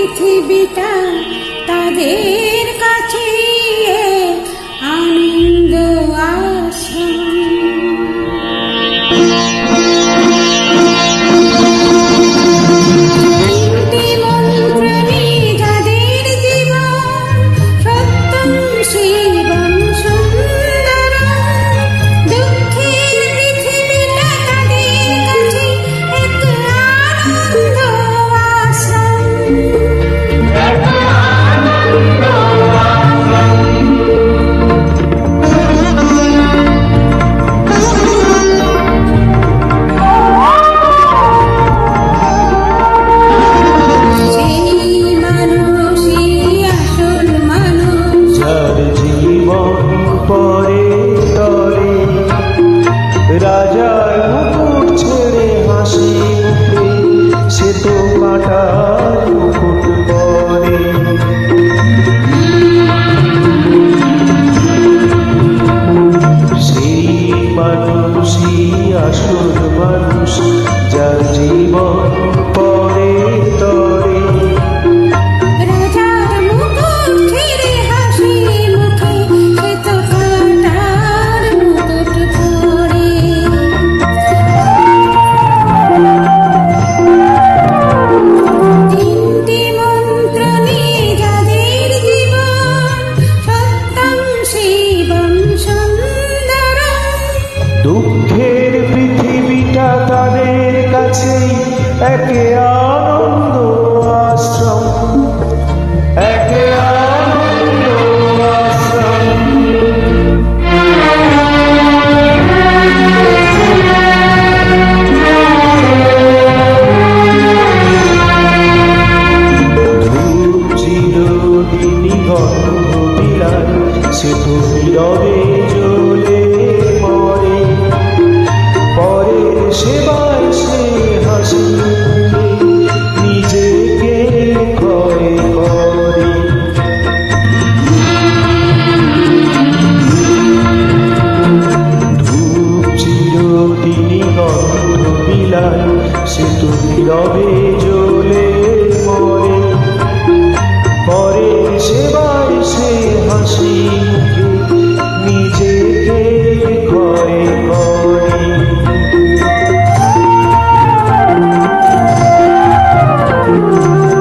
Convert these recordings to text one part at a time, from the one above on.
পৃথিবীটা তাদের কাছে আনন্দ আশ্রম। তিনটি মন্ত্র নিয়ে যাদের জীবন সত্যম শিবম সুন্দরম, দুঃখের পৃথিবীটা তাদের কাছে এক আনন্দ আশ্রম। রাজার মুকুট ছেড়ে হাসি মুখে সে তো কাঁটার মুকুট পরে। সেই মানুষই আসল মানুষ, যার জীবন পরে তরে। রাজার মুকুট ছেড়ে হাসি মুখে সে তো কাঁটার মুকুট পরে। তিনটি মন্ত্র নিয়ে যাদের জীবন সত্যম শিবম সুন্দরম, দুঃখের পৃথিবীটা তাদের কাছে একে আনন্দ আশ্রম, একে আনন্দ আশ্রম। ধূপ চিরদিনই গন্ধ বিলায়, সে তো নীরবে জ্বলে মরে। পরের সেবায় সে হাসি মুখে নিজেকে ক্ষয় করে। ধূপ চিরদিনই গন্ধ বিলায়, সে তো নীরবে জ্বলে মরে। পরের সেবায় সে হাসি মুখে নিজেকে ক্ষয় করে।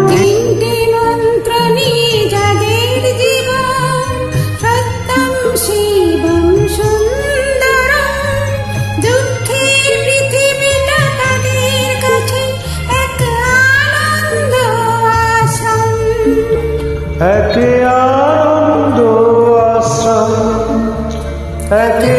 তিনটি মন্ত্র নিয়ে যাদের জীবন সত্যম শিবম সুন্দরম, দুঃখের পৃথিবীটা তাদের কাছে এক আনন্দ আশ্রম, একে আনন্দ আশ্রম, একে